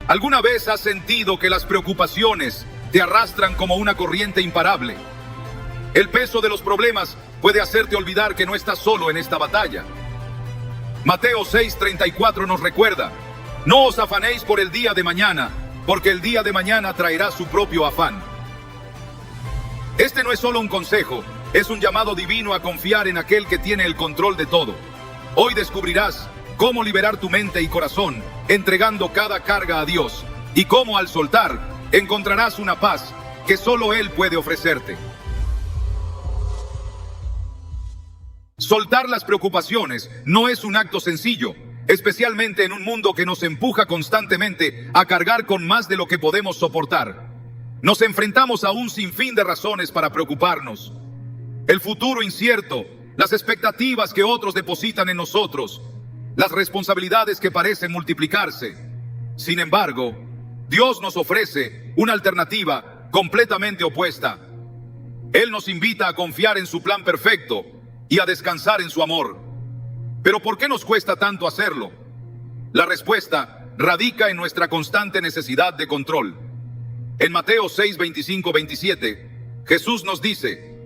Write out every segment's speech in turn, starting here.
¿Alguna vez has sentido que las preocupaciones te arrastran como una corriente imparable? El peso de los problemas puede hacerte olvidar que no estás solo en esta batalla. Mateo 6:34 nos recuerda: no os afanéis por el día de mañana, porque el día de mañana traerá su propio afán. Este no es solo un consejo, es un llamado divino a confiar en aquel que tiene el control de todo. Hoy descubrirás cómo liberar tu mente y corazón, entregando cada carga a Dios, y cómo al soltar, encontrarás una paz que solo Él puede ofrecerte. Soltar las preocupaciones no es un acto sencillo, especialmente en un mundo que nos empuja constantemente a cargar con más de lo que podemos soportar. Nos enfrentamos a un sinfín de razones para preocuparnos. El futuro incierto, las expectativas que otros depositan en nosotros, las responsabilidades que parecen multiplicarse. Sin embargo, Dios nos ofrece una alternativa completamente opuesta. Él nos invita a confiar en su plan perfecto y a descansar en su amor. ¿Pero por qué nos cuesta tanto hacerlo? La respuesta radica en nuestra constante necesidad de control. En Mateo 6:25-27, Jesús nos dice: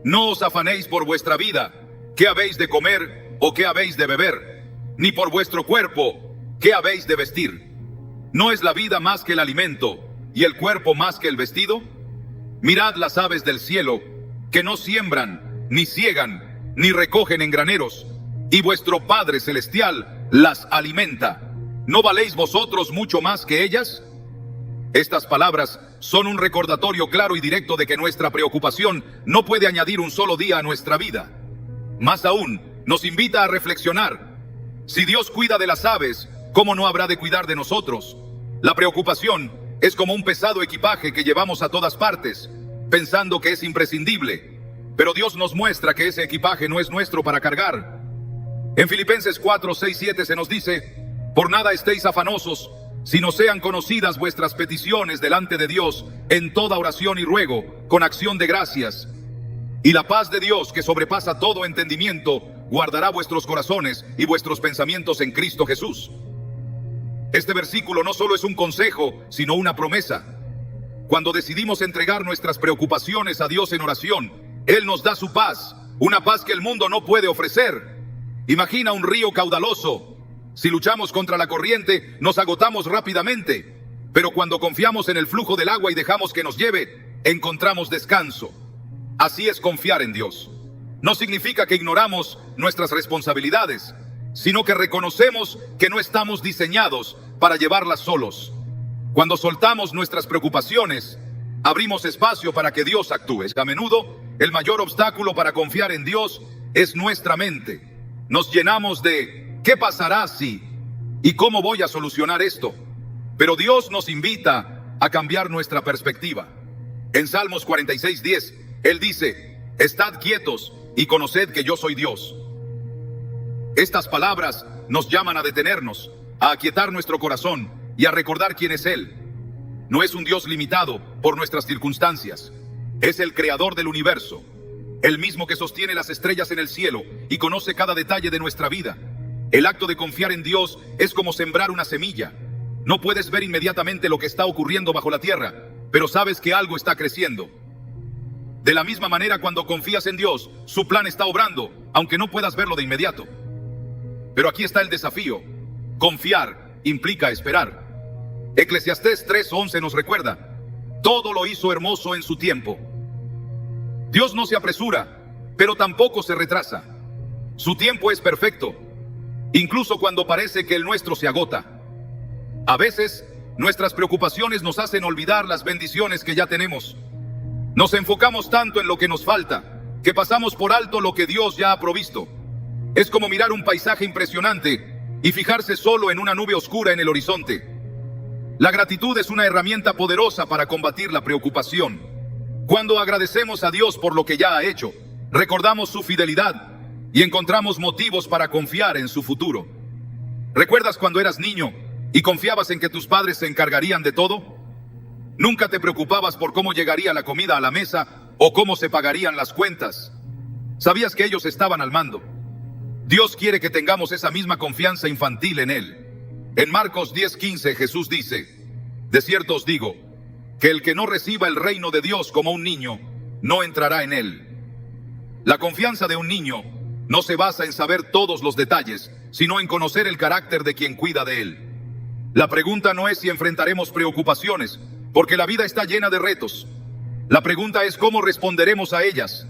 no os afanéis por vuestra vida, qué habéis de comer o qué habéis de beber, ni por vuestro cuerpo, qué habéis de vestir. ¿No es la vida más que el alimento y el cuerpo más que el vestido? Mirad las aves del cielo, que no siembran, ni ciegan, ni recogen en graneros, y vuestro Padre Celestial las alimenta. ¿No valéis vosotros mucho más que ellas? Estas palabras son un recordatorio claro y directo de que nuestra preocupación no puede añadir un solo día a nuestra vida. Más aún, nos invita a reflexionar. Si Dios cuida de las aves, ¿cómo no habrá de cuidar de nosotros? La preocupación es como un pesado equipaje que llevamos a todas partes, pensando que es imprescindible. Pero Dios nos muestra que ese equipaje no es nuestro para cargar. En Filipenses 4:6-7 se nos dice: por nada estéis afanosos, sino sean conocidas vuestras peticiones delante de Dios en toda oración y ruego, con acción de gracias. Y la paz de Dios, que sobrepasa todo entendimiento, guardará vuestros corazones y vuestros pensamientos en Cristo Jesús. Este versículo no solo es un consejo, sino una promesa. Cuando decidimos entregar nuestras preocupaciones a Dios en oración, Él nos da su paz, una paz que el mundo no puede ofrecer. Imagina un río caudaloso. Si luchamos contra la corriente, nos agotamos rápidamente. Pero cuando confiamos en el flujo del agua y dejamos que nos lleve, encontramos descanso. Así es confiar en Dios. No significa que ignoramos nuestras responsabilidades, sino que reconocemos que no estamos diseñados para llevarlas solos. Cuando soltamos nuestras preocupaciones, abrimos espacio para que Dios actúe. A menudo, el mayor obstáculo para confiar en Dios es nuestra mente. Nos llenamos de ¿qué pasará si? ¿Y cómo voy a solucionar esto? Pero Dios nos invita a cambiar nuestra perspectiva. En Salmos 46:10, Él dice: estad quietos y conoced que yo soy Dios. Estas palabras nos llaman a detenernos, a aquietar nuestro corazón y a recordar quién es Él. No es un Dios limitado por nuestras circunstancias. Es el creador del universo, el mismo que sostiene las estrellas en el cielo y conoce cada detalle de nuestra vida. El acto de confiar en Dios es como sembrar una semilla. No puedes ver inmediatamente lo que está ocurriendo bajo la tierra, pero sabes que algo está creciendo. De la misma manera, cuando confías en Dios, su plan está obrando, aunque no puedas verlo de inmediato. Pero aquí está el desafío. Confiar implica esperar. Eclesiastés 3:11 nos recuerda: todo lo hizo hermoso en su tiempo. Dios no se apresura, pero tampoco se retrasa. Su tiempo es perfecto, incluso cuando parece que el nuestro se agota. A veces, nuestras preocupaciones nos hacen olvidar las bendiciones que ya tenemos. Nos enfocamos tanto en lo que nos falta, que pasamos por alto lo que Dios ya ha provisto. Es como mirar un paisaje impresionante y fijarse solo en una nube oscura en el horizonte. La gratitud es una herramienta poderosa para combatir la preocupación. Cuando agradecemos a Dios por lo que ya ha hecho, recordamos su fidelidad y encontramos motivos para confiar en su futuro. ¿Recuerdas cuando eras niño y confiabas en que tus padres se encargarían de todo? Nunca te preocupabas por cómo llegaría la comida a la mesa o cómo se pagarían las cuentas. Sabías que ellos estaban al mando. Dios quiere que tengamos esa misma confianza infantil en Él. En Marcos 10:15 Jesús dice: De cierto os digo, que el que no reciba el reino de Dios como un niño, no entrará en él. La confianza de un niño no se basa en saber todos los detalles, sino en conocer el carácter de quien cuida de él. La pregunta no es si enfrentaremos preocupaciones, porque la vida está llena de retos. La pregunta es cómo responderemos a ellas.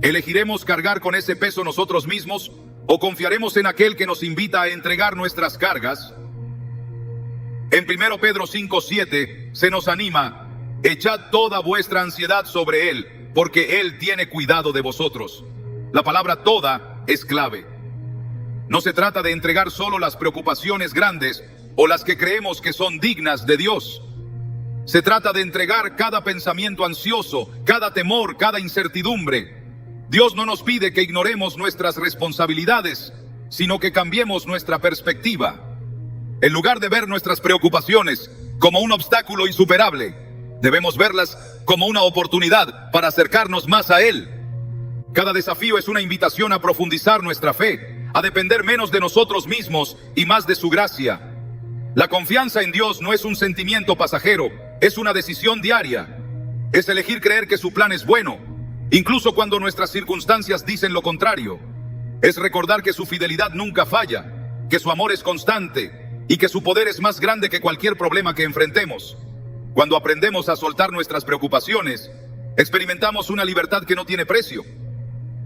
¿Elegiremos cargar con ese peso nosotros mismos o confiaremos en aquel que nos invita a entregar nuestras cargas? En 1 Pedro 5:7 se nos anima: echad toda vuestra ansiedad sobre él, porque él tiene cuidado de vosotros. La palabra toda es clave. No se trata de entregar solo las preocupaciones grandes o las que creemos que son dignas de Dios. Se trata de entregar cada pensamiento ansioso, cada temor, cada incertidumbre. Dios no nos pide que ignoremos nuestras responsabilidades, sino que cambiemos nuestra perspectiva. En lugar de ver nuestras preocupaciones como un obstáculo insuperable, debemos verlas como una oportunidad para acercarnos más a Él. Cada desafío es una invitación a profundizar nuestra fe, a depender menos de nosotros mismos y más de su gracia. La confianza en Dios no es un sentimiento pasajero, es una decisión diaria. Es elegir creer que su plan es bueno, incluso cuando nuestras circunstancias dicen lo contrario. Es recordar que su fidelidad nunca falla, que su amor es constante y que su poder es más grande que cualquier problema que enfrentemos. Cuando aprendemos a soltar nuestras preocupaciones, experimentamos una libertad que no tiene precio.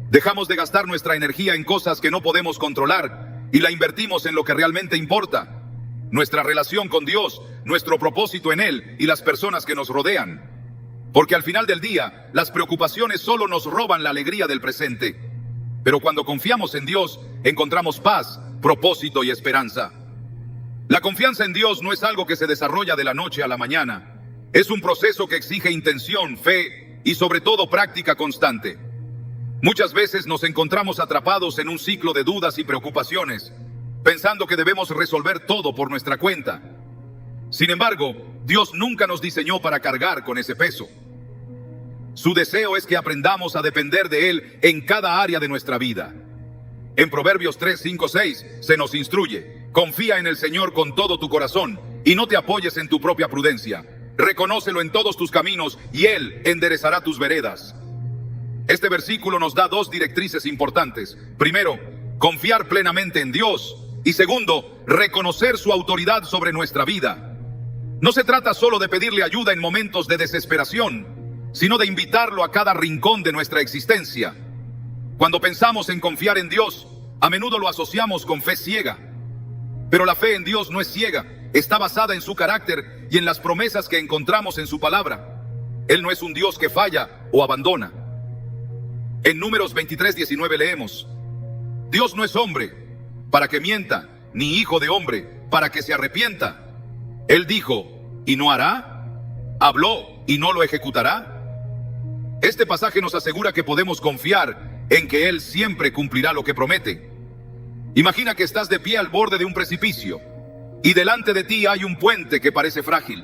Dejamos de gastar nuestra energía en cosas que no podemos controlar y la invertimos en lo que realmente importa: nuestra relación con Dios, nuestro propósito en Él y las personas que nos rodean. Porque al final del día, las preocupaciones solo nos roban la alegría del presente. Pero cuando confiamos en Dios, encontramos paz, propósito y esperanza. La confianza en Dios no es algo que se desarrolla de la noche a la mañana. Es un proceso que exige intención, fe y sobre todo práctica constante. Muchas veces nos encontramos atrapados en un ciclo de dudas y preocupaciones, pensando que debemos resolver todo por nuestra cuenta. Sin embargo, Dios nunca nos diseñó para cargar con ese peso. Su deseo es que aprendamos a depender de Él en cada área de nuestra vida. En Proverbios 3, 5, 6 se nos instruye: confía en el Señor con todo tu corazón y no te apoyes en tu propia prudencia. Reconócelo en todos tus caminos y Él enderezará tus veredas. Este versículo nos da dos directrices importantes. Primero, confiar plenamente en Dios. Y segundo, reconocer su autoridad sobre nuestra vida. No se trata solo de pedirle ayuda en momentos de desesperación, sino de invitarlo a cada rincón de nuestra existencia. Cuando pensamos en confiar en Dios, a menudo lo asociamos con fe ciega. Pero la fe en Dios no es ciega, está basada en su carácter y en las promesas que encontramos en su palabra. Él no es un Dios que falla o abandona. En Números 23:19 leemos: Dios no es hombre para que mienta, ni hijo de hombre para que se arrepienta. Él dijo, ¿y no hará? ¿Habló y no lo ejecutará? Este pasaje nos asegura que podemos confiar en que Él siempre cumplirá lo que promete. Imagina que estás de pie al borde de un precipicio y delante de ti hay un puente que parece frágil.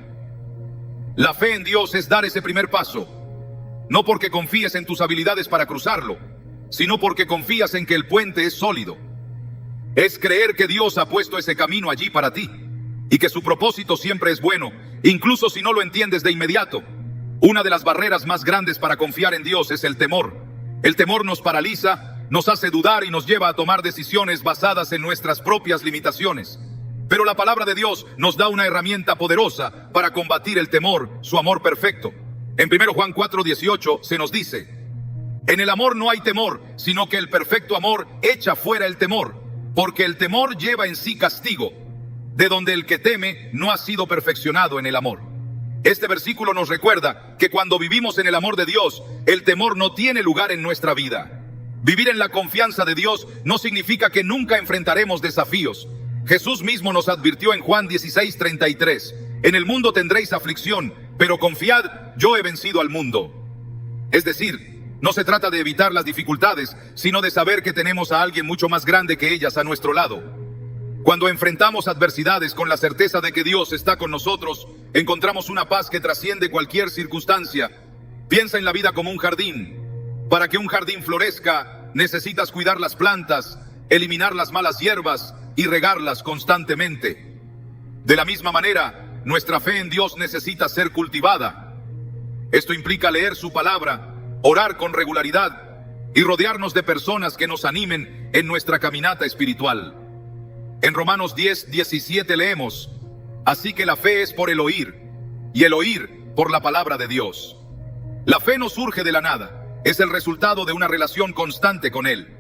La fe en Dios es dar ese primer paso, no porque confíes en tus habilidades para cruzarlo, sino porque confías en que el puente es sólido. Es creer que Dios ha puesto ese camino allí para ti y que su propósito siempre es bueno, incluso si no lo entiendes de inmediato. Una de las barreras más grandes para confiar en Dios es el temor. El temor nos paraliza, nos hace dudar y nos lleva a tomar decisiones basadas en nuestras propias limitaciones. Pero la palabra de Dios nos da una herramienta poderosa para combatir el temor, su amor perfecto. En 1 Juan 4:18 se nos dice: en el amor no hay temor, sino que el perfecto amor echa fuera el temor, porque el temor lleva en sí castigo, de donde el que teme no ha sido perfeccionado en el amor. Este versículo nos recuerda que cuando vivimos en el amor de Dios, el temor no tiene lugar en nuestra vida. Vivir en la confianza de Dios no significa que nunca enfrentaremos desafíos. Jesús mismo nos advirtió en Juan 16:33: en el mundo tendréis aflicción, pero confiad, yo he vencido al mundo. Es decir, no se trata de evitar las dificultades, sino de saber que tenemos a alguien mucho más grande que ellas a nuestro lado. Cuando enfrentamos adversidades con la certeza de que Dios está con nosotros, encontramos una paz que trasciende cualquier circunstancia. Piensa en la vida como un jardín. Para que un jardín florezca, necesitas cuidar las plantas, eliminar las malas hierbas y regarlas constantemente. De la misma manera, nuestra fe en Dios necesita ser cultivada. Esto implica leer su palabra, orar con regularidad y rodearnos de personas que nos animen en nuestra caminata espiritual. En Romanos 10:17 leemos: así que la fe es por el oír, y el oír por la palabra de Dios. La fe no surge de la nada, es el resultado de una relación constante con Él.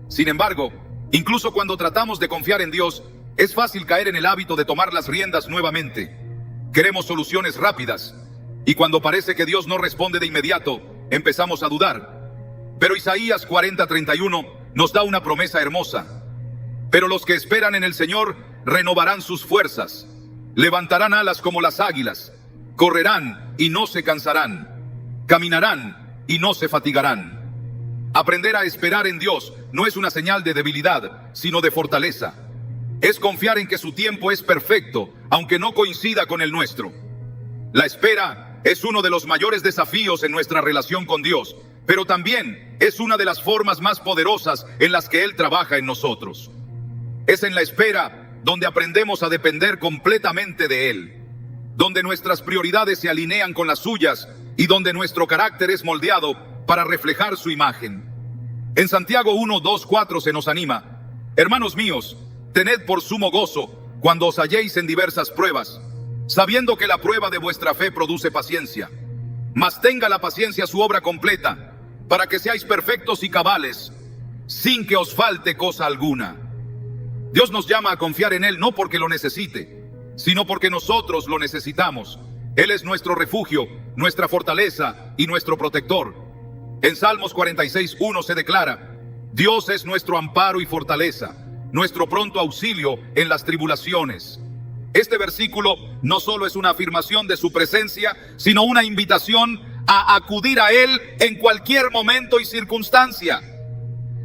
Sin embargo, incluso cuando tratamos de confiar en Dios, es fácil caer en el hábito de tomar las riendas nuevamente. Queremos soluciones rápidas, y cuando parece que Dios no responde de inmediato, empezamos a dudar. Pero Isaías 40:31 nos da una promesa hermosa. Pero los que esperan en el Señor renovarán sus fuerzas, levantarán alas como las águilas, correrán y no se cansarán, caminarán y no se fatigarán. Aprender a esperar en Dios no es una señal de debilidad, sino de fortaleza. Es confiar en que su tiempo es perfecto, aunque no coincida con el nuestro. La espera es uno de los mayores desafíos en nuestra relación con Dios, pero también es una de las formas más poderosas en las que Él trabaja en nosotros. Es en la espera donde aprendemos a depender completamente de Él, donde nuestras prioridades se alinean con las suyas y donde nuestro carácter es moldeado para reflejar su imagen. En Santiago 1:2-4 se nos anima: hermanos míos, tened por sumo gozo cuando os halléis en diversas pruebas, sabiendo que la prueba de vuestra fe produce paciencia. Mas tenga la paciencia su obra completa, para que seáis perfectos y cabales, sin que os falte cosa alguna. Dios nos llama a confiar en Él no porque lo necesite, sino porque nosotros lo necesitamos. Él es nuestro refugio, nuestra fortaleza y nuestro protector. En Salmos 46:1 se declara: Dios es nuestro amparo y fortaleza, nuestro pronto auxilio en las tribulaciones. Este versículo no solo es una afirmación de su presencia, sino una invitación a acudir a Él en cualquier momento y circunstancia.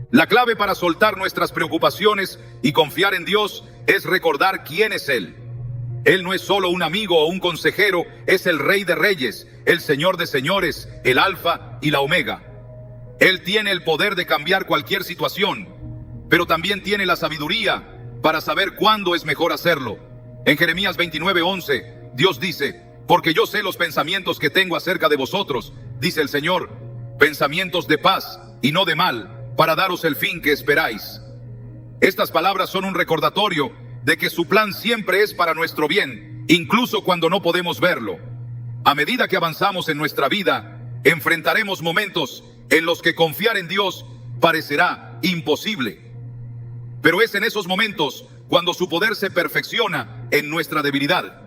La clave para soltar nuestras preocupaciones y confiar en Dios es recordar quién es Él. Él no es solo un amigo o un consejero, es el Rey de Reyes, el Señor de Señores, el Alfa y la Omega. Él tiene el poder de cambiar cualquier situación, pero también tiene la sabiduría para saber cuándo es mejor hacerlo. En Jeremías 29:11, Dios dice: porque yo sé los pensamientos que tengo acerca de vosotros, dice el Señor, pensamientos de paz y no de mal, para daros el fin que esperáis. Estas palabras son un recordatorio de que su plan siempre es para nuestro bien, incluso cuando no podemos verlo. A medida que avanzamos en nuestra vida, enfrentaremos momentos en los que confiar en Dios parecerá imposible. Pero es en esos momentos cuando su poder se perfecciona en nuestra debilidad.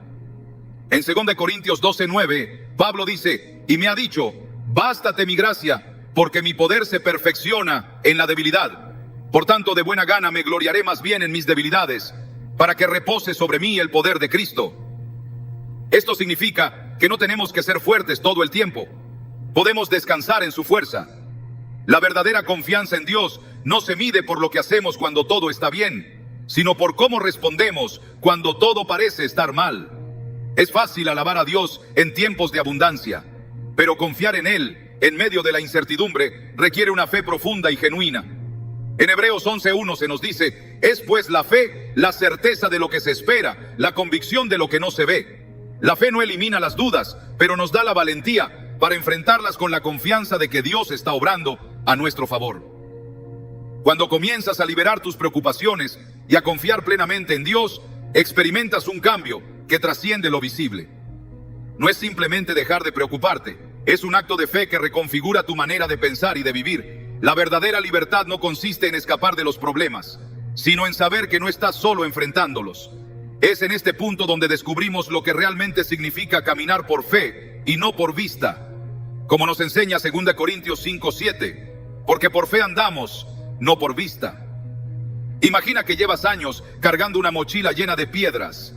En 2 Corintios 12:9, Pablo dice: y me ha dicho, bástate mi gracia, porque mi poder se perfecciona en la debilidad. Por tanto, de buena gana me gloriaré más bien en mis debilidades, para que repose sobre mí el poder de Cristo. Esto significa que no tenemos que ser fuertes todo el tiempo. Podemos descansar en su fuerza. La verdadera confianza en Dios no se mide por lo que hacemos cuando todo está bien, sino por cómo respondemos cuando todo parece estar mal. Es fácil alabar a Dios en tiempos de abundancia, pero confiar en Él en medio de la incertidumbre requiere una fe profunda y genuina. En Hebreos 11:1 se nos dice: es pues la fe la certeza de lo que se espera, la convicción de lo que no se ve. La fe no elimina las dudas, pero nos da la valentía para enfrentarlas con la confianza de que Dios está obrando a nuestro favor. Cuando comienzas a liberar tus preocupaciones y a confiar plenamente en Dios, experimentas un cambio que trasciende lo visible. No es simplemente dejar de preocuparte, es un acto de fe que reconfigura tu manera de pensar y de vivir. La verdadera libertad no consiste en escapar de los problemas, sino en saber que no estás solo enfrentándolos. Es en este punto donde descubrimos lo que realmente significa caminar por fe y no por vista. Como nos enseña 2 Corintios 5:7, porque por fe andamos, no por vista. Imagina que llevas años cargando una mochila llena de piedras.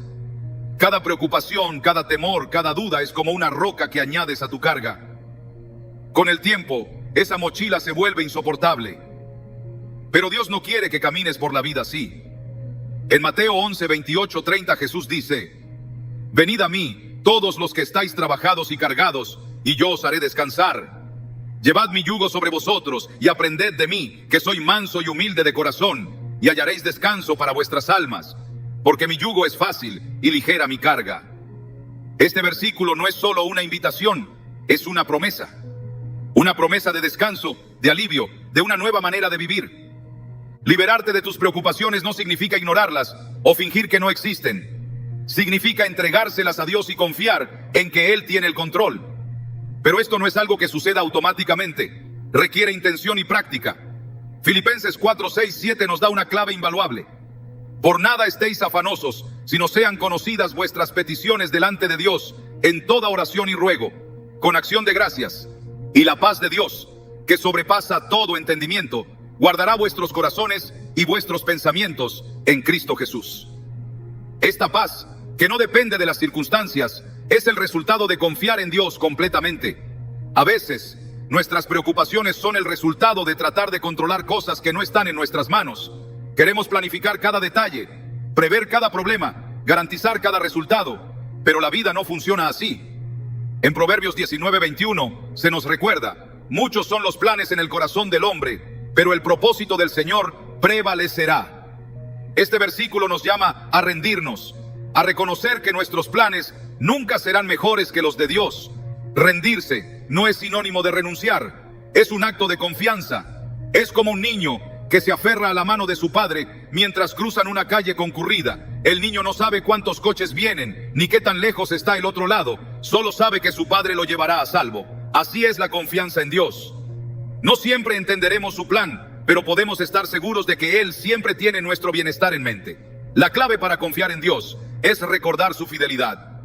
Cada preocupación, cada temor, cada duda es como una roca que añades a tu carga. Con el tiempo, esa mochila se vuelve insoportable. Pero Dios no quiere que camines por la vida así. En Mateo 11:28-30 Jesús dice: venid a mí, todos los que estáis trabajados y cargados, y yo os haré descansar. Llevad mi yugo sobre vosotros, y aprended de mí, que soy manso y humilde de corazón, y hallaréis descanso para vuestras almas, porque mi yugo es fácil y ligera mi carga. Este versículo no es solo una invitación, es una promesa. Una promesa de descanso, de alivio, de una nueva manera de vivir. Liberarte de tus preocupaciones no significa ignorarlas o fingir que no existen. Significa entregárselas a Dios y confiar en que Él tiene el control. Pero esto no es algo que suceda automáticamente. Requiere intención y práctica. Filipenses 4, 6, 7 nos da una clave invaluable. Por nada estéis afanosos, sino sean conocidas vuestras peticiones delante de Dios en toda oración y ruego, con acción de gracias. Y la paz de Dios, que sobrepasa todo entendimiento, guardará vuestros corazones y vuestros pensamientos en Cristo Jesús. Esta paz, que no depende de las circunstancias, es el resultado de confiar en Dios completamente. A veces, nuestras preocupaciones son el resultado de tratar de controlar cosas que no están en nuestras manos. Queremos planificar cada detalle, prever cada problema, garantizar cada resultado, pero la vida no funciona así. En Proverbios 19:21 se nos recuerda: muchos son los planes en el corazón del hombre, pero el propósito del Señor prevalecerá. Este versículo nos llama a rendirnos, a reconocer que nuestros planes nunca serán mejores que los de Dios. Rendirse no es sinónimo de renunciar, es un acto de confianza. Es como un niño que se aferra a la mano de su padre mientras cruzan una calle concurrida. El niño no sabe cuántos coches vienen, ni qué tan lejos está el otro lado, solo sabe que su padre lo llevará a salvo. Así es la confianza en Dios. No siempre entenderemos su plan, pero podemos estar seguros de que Él siempre tiene nuestro bienestar en mente. La clave para confiar en Dios es recordar su fidelidad.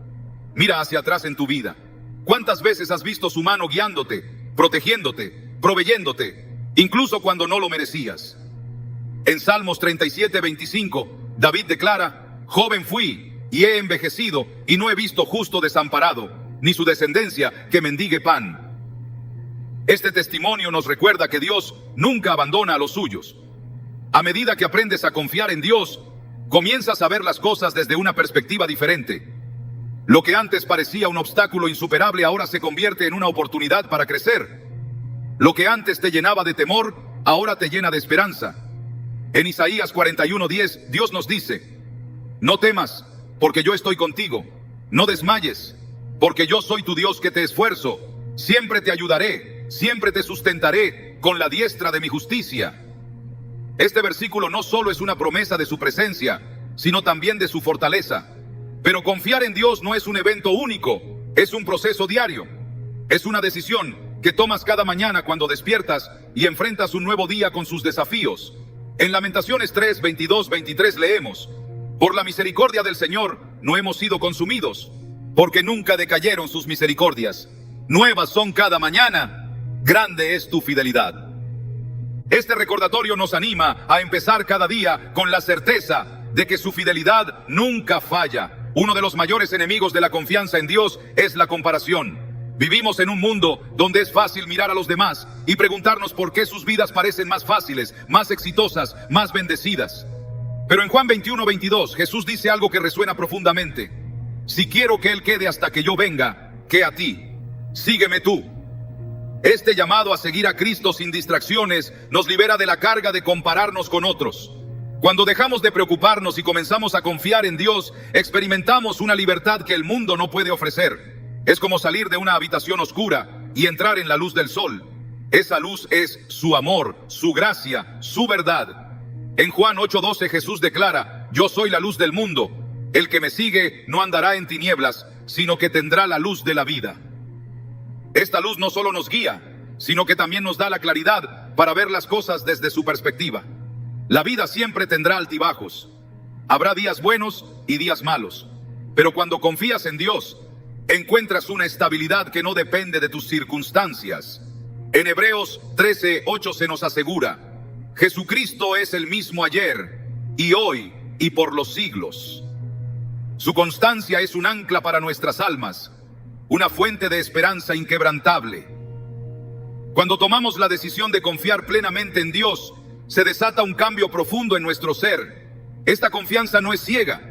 Mira hacia atrás en tu vida. ¿Cuántas veces has visto su mano guiándote, protegiéndote, proveyéndote, incluso cuando no lo merecías? En Salmos 37:25, David declara: joven fui y he envejecido y no he visto justo desamparado, ni su descendencia que mendigue pan. Este testimonio nos recuerda que Dios nunca abandona a los suyos. A medida que aprendes a confiar en Dios, comienzas a ver las cosas desde una perspectiva diferente. Lo que antes parecía un obstáculo insuperable ahora se convierte en una oportunidad para crecer. Lo que antes te llenaba de temor, ahora te llena de esperanza. En Isaías 41:10, Dios nos dice: no temas, porque yo estoy contigo. No desmayes, porque yo soy tu Dios que te esfuerzo. Siempre te ayudaré, siempre te sustentaré con la diestra de mi justicia. Este versículo no solo es una promesa de su presencia, sino también de su fortaleza. Pero confiar en Dios no es un evento único, es un proceso diario. Es una decisión que tomas cada mañana cuando despiertas y enfrentas un nuevo día con sus desafíos. En Lamentaciones 3, 22, 23 leemos: por la misericordia del Señor no hemos sido consumidos, porque nunca decayeron sus misericordias. Nuevas son cada mañana, grande es tu fidelidad. Este recordatorio nos anima a empezar cada día con la certeza de que su fidelidad nunca falla. Uno de los mayores enemigos de la confianza en Dios es la comparación. Vivimos en un mundo donde es fácil mirar a los demás y preguntarnos por qué sus vidas parecen más fáciles, más exitosas, más bendecidas. Pero en Juan 21:22, Jesús dice algo que resuena profundamente: si quiero que Él quede hasta que yo venga, ¿qué a ti? Sígueme tú. Este llamado a seguir a Cristo sin distracciones nos libera de la carga de compararnos con otros. Cuando dejamos de preocuparnos y comenzamos a confiar en Dios, experimentamos una libertad que el mundo no puede ofrecer. Es como salir de una habitación oscura y entrar en la luz del sol. Esa luz es su amor, su gracia, su verdad. En Juan 8:12 Jesús declara: yo soy la luz del mundo. El que me sigue no andará en tinieblas, sino que tendrá la luz de la vida. Esta luz no solo nos guía, sino que también nos da la claridad para ver las cosas desde su perspectiva. La vida siempre tendrá altibajos. Habrá días buenos y días malos. Pero cuando confías en Dios, encuentras una estabilidad que no depende de tus circunstancias. En Hebreos 13:8 se nos asegura: Jesucristo es el mismo ayer y hoy y por los siglos. Su constancia es un ancla para nuestras almas, una fuente de esperanza inquebrantable. Cuando tomamos la decisión de confiar plenamente en Dios, se desata un cambio profundo en nuestro ser. Esta confianza no es ciega,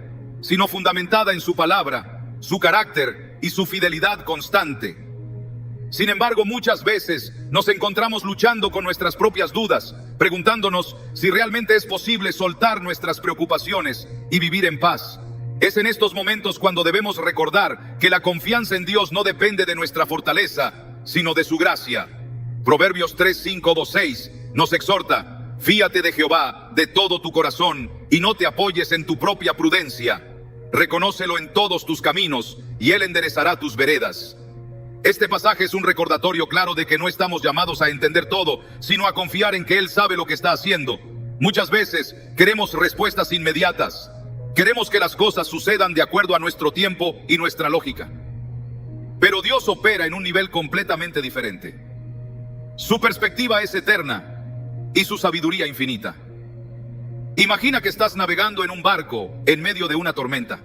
sino fundamentada en su palabra, su carácter y su fidelidad constante. Sin embargo, muchas veces nos encontramos luchando con nuestras propias dudas, preguntándonos si realmente es posible soltar nuestras preocupaciones y vivir en paz. Es en estos momentos cuando debemos recordar que la confianza en Dios no depende de nuestra fortaleza, sino de su gracia. Proverbios 3, 5, 2, 6 nos exhorta: fíate de Jehová de todo tu corazón y no te apoyes en tu propia prudencia. Reconócelo en todos tus caminos y Él enderezará tus veredas. Este pasaje es un recordatorio claro de que no estamos llamados a entender todo, sino a confiar en que Él sabe lo que está haciendo. Muchas veces queremos respuestas inmediatas. Queremos que las cosas sucedan de acuerdo a nuestro tiempo y nuestra lógica. Pero Dios opera en un nivel completamente diferente. Su perspectiva es eterna y su sabiduría infinita. Imagina que estás navegando en un barco en medio de una tormenta.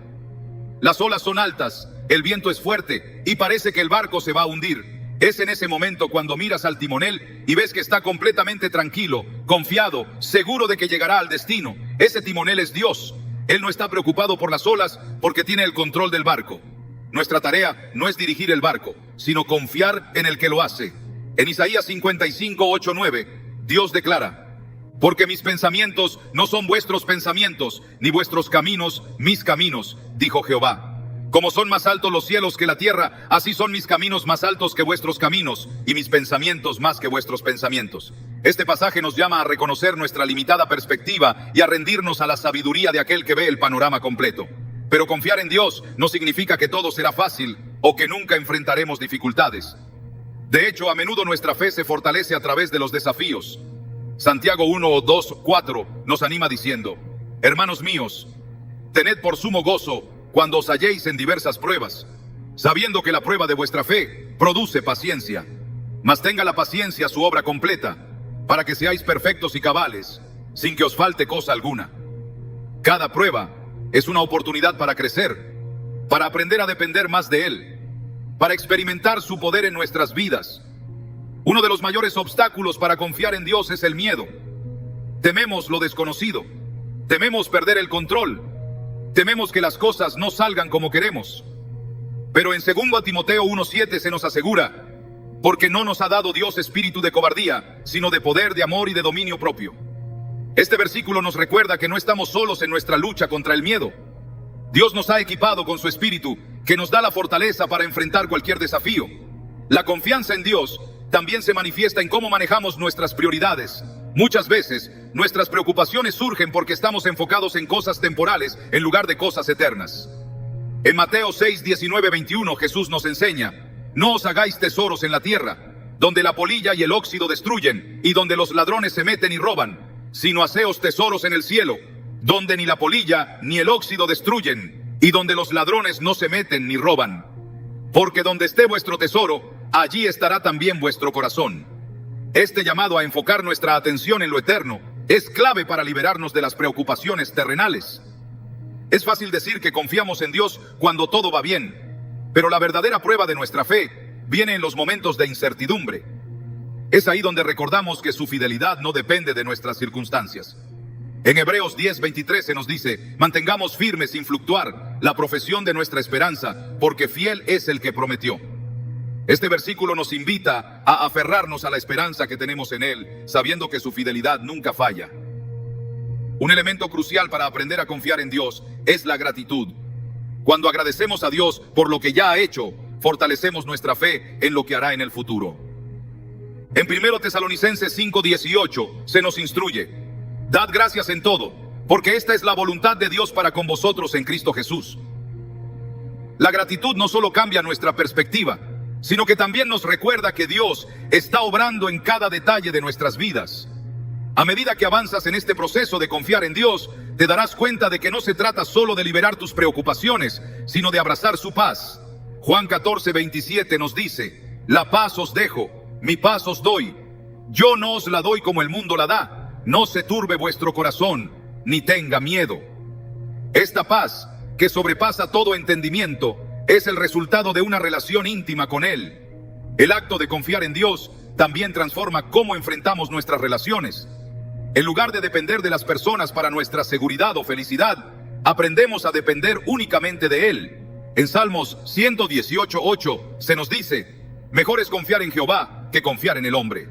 Las olas son altas, el viento es fuerte y parece que el barco se va a hundir. Es en ese momento cuando miras al timonel y ves que está completamente tranquilo, confiado, seguro de que llegará al destino. Ese timonel es Dios. Él no está preocupado por las olas porque tiene el control del barco. Nuestra tarea no es dirigir el barco, sino confiar en el que lo hace. En Isaías 55, 8, 9, Dios declara: porque mis pensamientos no son vuestros pensamientos, ni vuestros caminos mis caminos, dijo Jehová. Como son más altos los cielos que la tierra, así son mis caminos más altos que vuestros caminos, y mis pensamientos más que vuestros pensamientos. Este pasaje nos llama a reconocer nuestra limitada perspectiva y a rendirnos a la sabiduría de aquel que ve el panorama completo. Pero confiar en Dios no significa que todo será fácil o que nunca enfrentaremos dificultades. De hecho, a menudo nuestra fe se fortalece a través de los desafíos. Santiago 1, 2, 4 nos anima diciendo: hermanos míos, tened por sumo gozo cuando os halléis en diversas pruebas, sabiendo que la prueba de vuestra fe produce paciencia. Mas tenga la paciencia su obra completa, para que seáis perfectos y cabales, sin que os falte cosa alguna. Cada prueba es una oportunidad para crecer, para aprender a depender más de Él, para experimentar su poder en nuestras vidas. Uno de los mayores obstáculos para confiar en Dios es el miedo. Tememos lo desconocido, tememos perder el control, tememos que las cosas no salgan como queremos. Pero en 2 Timoteo 1:7 se nos asegura: porque no nos ha dado Dios espíritu de cobardía, sino de poder, de amor y de dominio propio. Este versículo nos recuerda que no estamos solos en nuestra lucha contra el miedo. Dios nos ha equipado con su espíritu, que nos da la fortaleza para enfrentar cualquier desafío. La confianza en Dios también se manifiesta en cómo manejamos nuestras prioridades. Muchas veces, nuestras preocupaciones surgen porque estamos enfocados en cosas temporales en lugar de cosas eternas. En Mateo 6, 19, 21, Jesús nos enseña: no os hagáis tesoros en la tierra, donde la polilla y el óxido destruyen, y donde los ladrones se meten y roban, sino haceos tesoros en el cielo, donde ni la polilla ni el óxido destruyen, y donde los ladrones no se meten ni roban. Porque donde esté vuestro tesoro, allí estará también vuestro corazón. Este llamado a enfocar nuestra atención en lo eterno es clave para liberarnos de las preocupaciones terrenales. Es fácil decir que confiamos en Dios cuando todo va bien, pero la verdadera prueba de nuestra fe viene en los momentos de incertidumbre. Es ahí donde recordamos que su fidelidad no depende de nuestras circunstancias. En Hebreos 10:23 se nos dice: mantengamos firme sin fluctuar la profesión de nuestra esperanza, porque fiel es el que prometió. Este versículo nos invita a aferrarnos a la esperanza que tenemos en Él, sabiendo que su fidelidad nunca falla. Un elemento crucial para aprender a confiar en Dios es la gratitud. Cuando agradecemos a Dios por lo que ya ha hecho, fortalecemos nuestra fe en lo que hará en el futuro. En 1 Tesalonicenses 5:18 se nos instruye: dad gracias en todo, porque esta es la voluntad de Dios para con vosotros en Cristo Jesús. La gratitud no solo cambia nuestra perspectiva, sino que también nos recuerda que Dios está obrando en cada detalle de nuestras vidas. A medida que avanzas en este proceso de confiar en Dios, te darás cuenta de que no se trata solo de liberar tus preocupaciones, sino de abrazar su paz. Juan 14:27 nos dice: la paz os dejo, mi paz os doy. Yo no os la doy como el mundo la da. No se turbe vuestro corazón, ni tenga miedo. Esta paz, que sobrepasa todo entendimiento, es el resultado de una relación íntima con Él. El acto de confiar en Dios también transforma cómo enfrentamos nuestras relaciones. En lugar de depender de las personas para nuestra seguridad o felicidad, aprendemos a depender únicamente de Él. En Salmos 118:8 se nos dice: mejor es confiar en Jehová que confiar en el hombre.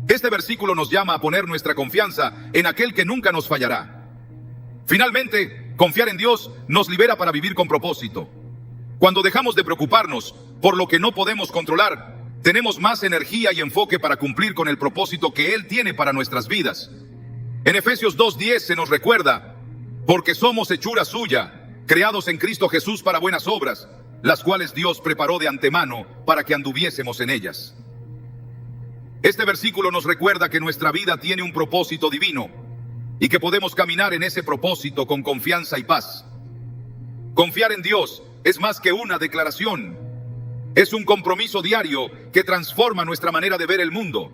Este versículo nos llama a poner nuestra confianza en aquel que nunca nos fallará. Finalmente, confiar en Dios nos libera para vivir con propósito. Cuando dejamos de preocuparnos por lo que no podemos controlar, tenemos más energía y enfoque para cumplir con el propósito que Él tiene para nuestras vidas. En Efesios 2:10 se nos recuerda: porque somos hechura suya, creados en Cristo Jesús para buenas obras, las cuales Dios preparó de antemano para que anduviésemos en ellas. Este versículo nos recuerda que nuestra vida tiene un propósito divino y que podemos caminar en ese propósito con confianza y paz. Confiar en Dios es más que una declaración. Es un compromiso diario que transforma nuestra manera de ver el mundo.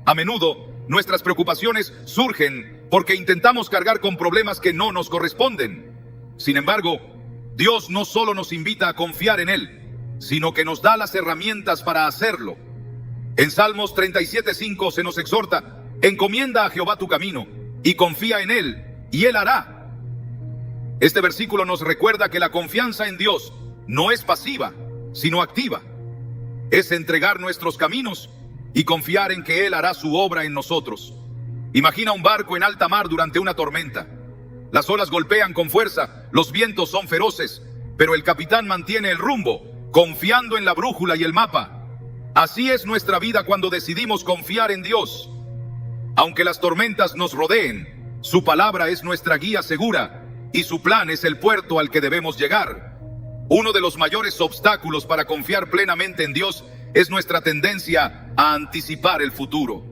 A menudo, nuestras preocupaciones surgen porque intentamos cargar con problemas que no nos corresponden. Sin embargo, Dios no solo nos invita a confiar en Él, sino que nos da las herramientas para hacerlo. En Salmos 37:5 se nos exhorta: encomienda a Jehová tu camino y confía en Él, y Él hará. Este versículo nos recuerda que la confianza en Dios no es pasiva, sino activa. Es entregar nuestros caminos y confiar en que Él hará su obra en nosotros. Imagina un barco en alta mar durante una tormenta. Las olas golpean con fuerza, los vientos son feroces, pero el capitán mantiene el rumbo, confiando en la brújula y el mapa. Así es nuestra vida cuando decidimos confiar en Dios. Aunque las tormentas nos rodeen, su palabra es nuestra guía segura y su plan es el puerto al que debemos llegar. Uno de los mayores obstáculos para confiar plenamente en Dios es nuestra tendencia a anticipar el futuro.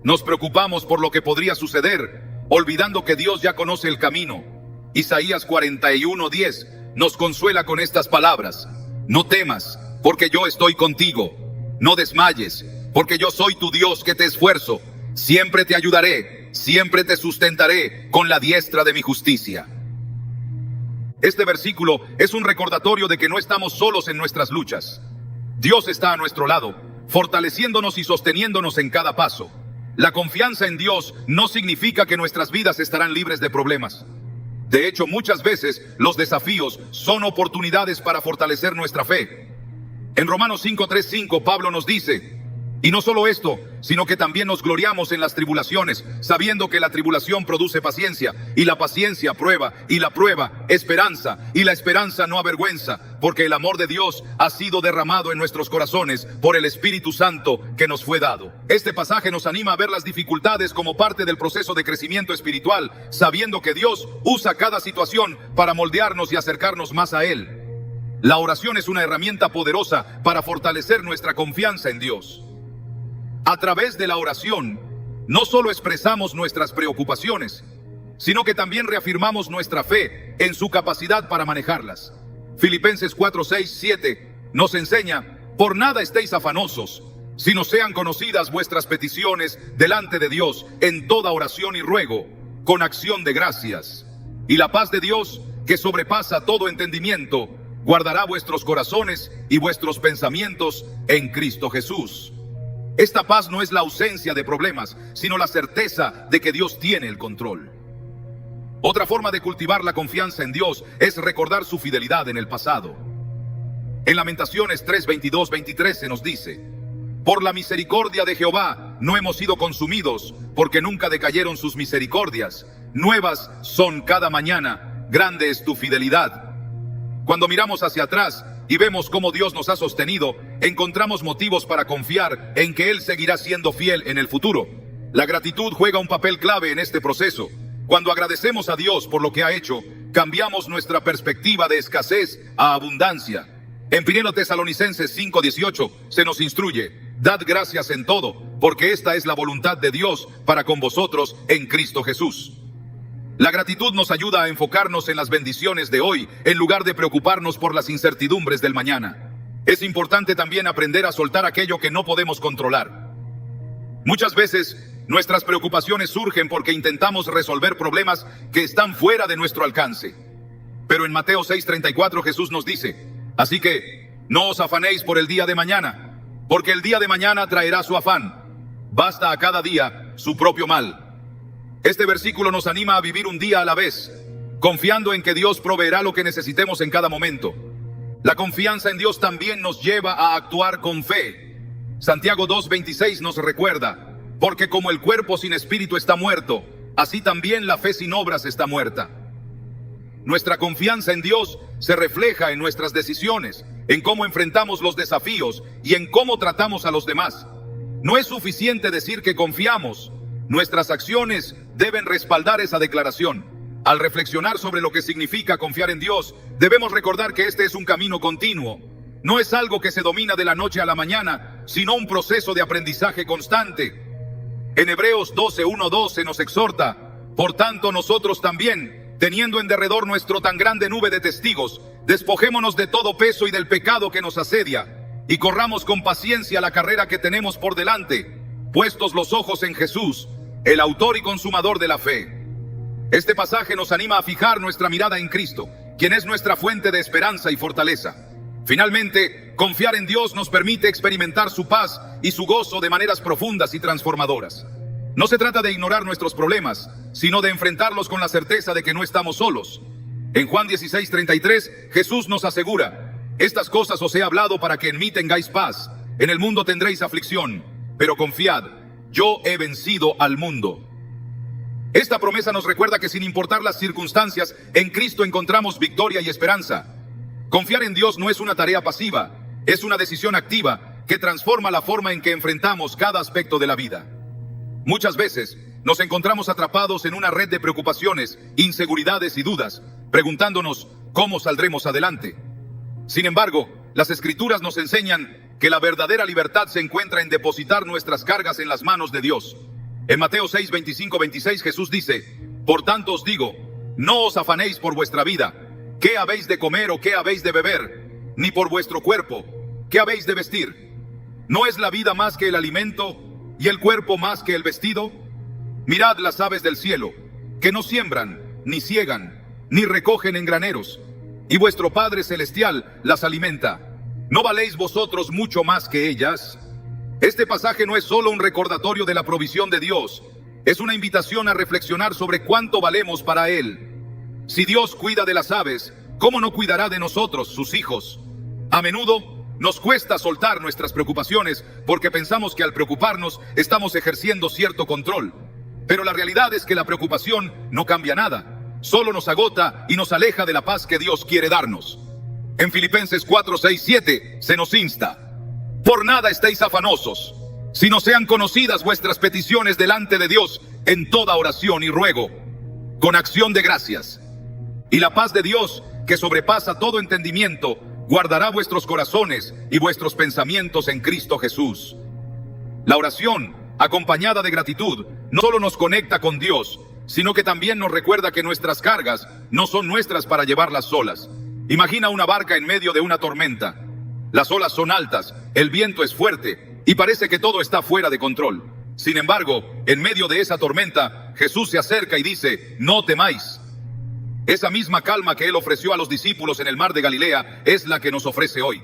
Nos preocupamos por lo que podría suceder, olvidando que Dios ya conoce el camino. Isaías 41:10 nos consuela con estas palabras: no temas, porque yo estoy contigo. No desmayes, porque yo soy tu Dios que te esfuerzo. Siempre te ayudaré, siempre te sustentaré con la diestra de mi justicia. Este versículo es un recordatorio de que no estamos solos en nuestras luchas. Dios está a nuestro lado, fortaleciéndonos y sosteniéndonos en cada paso. La confianza en Dios no significa que nuestras vidas estarán libres de problemas. De hecho, muchas veces los desafíos son oportunidades para fortalecer nuestra fe. En Romanos 5:3-5 Pablo nos dice: y no solo esto, sino que también nos gloriamos en las tribulaciones, sabiendo que la tribulación produce paciencia, y la paciencia prueba, y la prueba esperanza, y la esperanza no avergüenza, porque el amor de Dios ha sido derramado en nuestros corazones por el Espíritu Santo que nos fue dado. Este pasaje nos anima a ver las dificultades como parte del proceso de crecimiento espiritual, sabiendo que Dios usa cada situación para moldearnos y acercarnos más a Él. La oración es una herramienta poderosa para fortalecer nuestra confianza en Dios. A través de la oración, no solo expresamos nuestras preocupaciones, sino que también reafirmamos nuestra fe en su capacidad para manejarlas. Filipenses 4:6-7 nos enseña: por nada estéis afanosos, sino sean conocidas vuestras peticiones delante de Dios en toda oración y ruego, con acción de gracias. Y la paz de Dios, que sobrepasa todo entendimiento, guardará vuestros corazones y vuestros pensamientos en Cristo Jesús. Esta paz no es la ausencia de problemas, sino la certeza de que Dios tiene el control. Otra forma de cultivar la confianza en Dios es recordar su fidelidad en el pasado. En Lamentaciones 3:22-23 se nos dice: por la misericordia de Jehová no hemos sido consumidos, porque nunca decayeron sus misericordias. Nuevas son cada mañana, grande es tu fidelidad. Cuando miramos hacia atrás y vemos cómo Dios nos ha sostenido, encontramos motivos para confiar en que Él seguirá siendo fiel en el futuro. La gratitud juega un papel clave en este proceso. Cuando agradecemos a Dios por lo que ha hecho, cambiamos nuestra perspectiva de escasez a abundancia. En 1 Tesalonicenses 5:18 se nos instruye: dad gracias en todo, porque esta es la voluntad de Dios para con vosotros en Cristo Jesús. La gratitud nos ayuda a enfocarnos en las bendiciones de hoy, en lugar de preocuparnos por las incertidumbres del mañana. Es importante también aprender a soltar aquello que no podemos controlar. Muchas veces, nuestras preocupaciones surgen porque intentamos resolver problemas que están fuera de nuestro alcance. Pero en Mateo 6:34 Jesús nos dice: así que, no os afanéis por el día de mañana, porque el día de mañana traerá su afán. Basta a cada día su propio mal. Este versículo nos anima a vivir un día a la vez, confiando en que Dios proveerá lo que necesitemos en cada momento. La confianza en Dios también nos lleva a actuar con fe. Santiago 2:26 nos recuerda: porque como el cuerpo sin espíritu está muerto, así también la fe sin obras está muerta. nuestra confianza en Dios se refleja en nuestras decisiones, en cómo enfrentamos los desafíos y en cómo tratamos a los demás. No es suficiente decir que confiamos. Nuestras acciones deben respaldar esa declaración. Al reflexionar sobre lo que significa confiar en Dios, debemos recordar que este es un camino continuo. No es algo que se domina de la noche a la mañana, sino un proceso de aprendizaje constante. En Hebreos 12:1-2 se nos exhorta: por tanto nosotros también, teniendo en derredor nuestro tan grande nube de testigos, despojémonos de todo peso y del pecado que nos asedia, y corramos con paciencia la carrera que tenemos por delante, puestos los ojos en Jesús, el autor y consumador de la fe. Este pasaje nos anima a fijar nuestra mirada en Cristo, quien es nuestra fuente de esperanza y fortaleza. Finalmente, confiar en Dios nos permite experimentar su paz y su gozo de maneras profundas y transformadoras. No se trata de ignorar nuestros problemas, sino de enfrentarlos con la certeza de que no estamos solos. En Juan 16:33, Jesús nos asegura: estas cosas os he hablado para que en mí tengáis paz. En el mundo tendréis aflicción, pero confiad, yo he vencido al mundo. Esta promesa nos recuerda que sin importar las circunstancias, en Cristo encontramos victoria y esperanza. Confiar en Dios no es una tarea pasiva, es una decisión activa que transforma la forma en que enfrentamos cada aspecto de la vida. Muchas veces nos encontramos atrapados en una red de preocupaciones, inseguridades y dudas, preguntándonos cómo saldremos adelante. Sin embargo, las Escrituras nos enseñan que la verdadera libertad se encuentra en depositar nuestras cargas en las manos de Dios. En Mateo 6:25-26 Jesús dice: por tanto os digo, no os afanéis por vuestra vida, qué habéis de comer o qué habéis de beber, ni por vuestro cuerpo, qué habéis de vestir. ¿No es la vida más que el alimento y el cuerpo más que el vestido? Mirad las aves del cielo, que no siembran, ni siegan, ni recogen en graneros, y vuestro Padre Celestial las alimenta. ¿No valéis vosotros mucho más que ellas? Este pasaje no es solo un recordatorio de la provisión de Dios, es una invitación a reflexionar sobre cuánto valemos para Él. Si Dios cuida de las aves, ¿cómo no cuidará de nosotros, sus hijos? A menudo nos cuesta soltar nuestras preocupaciones porque pensamos que al preocuparnos estamos ejerciendo cierto control. Pero la realidad es que la preocupación no cambia nada, solo nos agota y nos aleja de la paz que Dios quiere darnos. En Filipenses 4:6-7 se nos insta: por nada estéis afanosos, sino sean conocidas vuestras peticiones delante de Dios en toda oración y ruego, con acción de gracias. Y la paz de Dios, que sobrepasa todo entendimiento, guardará vuestros corazones y vuestros pensamientos en Cristo Jesús. La oración, acompañada de gratitud, no solo nos conecta con Dios, sino que también nos recuerda que nuestras cargas no son nuestras para llevarlas solas. Imagina una barca en medio de una tormenta. Las olas son altas, el viento es fuerte y parece que todo está fuera de control. Sin embargo, en medio de esa tormenta, Jesús se acerca y dice: no temáis. Esa misma calma que Él ofreció a los discípulos en el mar de Galilea es la que nos ofrece hoy.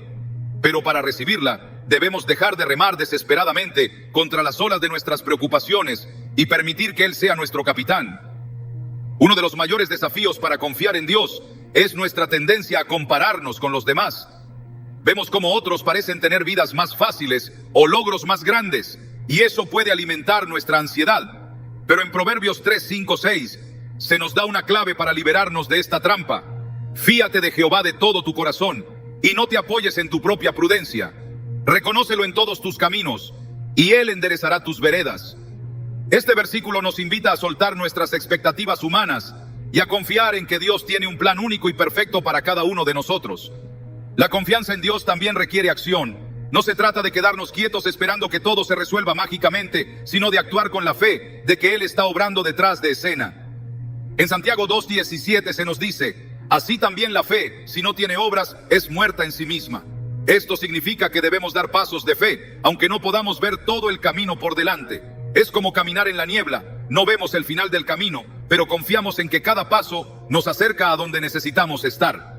Pero para recibirla, debemos dejar de remar desesperadamente contra las olas de nuestras preocupaciones y permitir que Él sea nuestro capitán. Uno de los mayores desafíos para confiar en Dios es nuestra tendencia a compararnos con los demás. Vemos cómo otros parecen tener vidas más fáciles o logros más grandes, y eso puede alimentar nuestra ansiedad. Pero en Proverbios 3:5-6 se nos da una clave para liberarnos de esta trampa. Fíate de Jehová de todo tu corazón y no te apoyes en tu propia prudencia. Reconócelo en todos tus caminos y Él enderezará tus veredas. Este versículo nos invita a soltar nuestras expectativas humanas y a confiar en que Dios tiene un plan único y perfecto para cada uno de nosotros. La confianza en Dios también requiere acción. No se trata de quedarnos quietos esperando que todo se resuelva mágicamente, sino de actuar con la fe de que Él está obrando detrás de escena. En Santiago 2:17 se nos dice: así también la fe, si no tiene obras, es muerta en sí misma. Esto significa que debemos dar pasos de fe, aunque no podamos ver todo el camino por delante. Es como caminar en la niebla, no vemos el final del camino, pero confiamos en que cada paso nos acerca a donde necesitamos estar.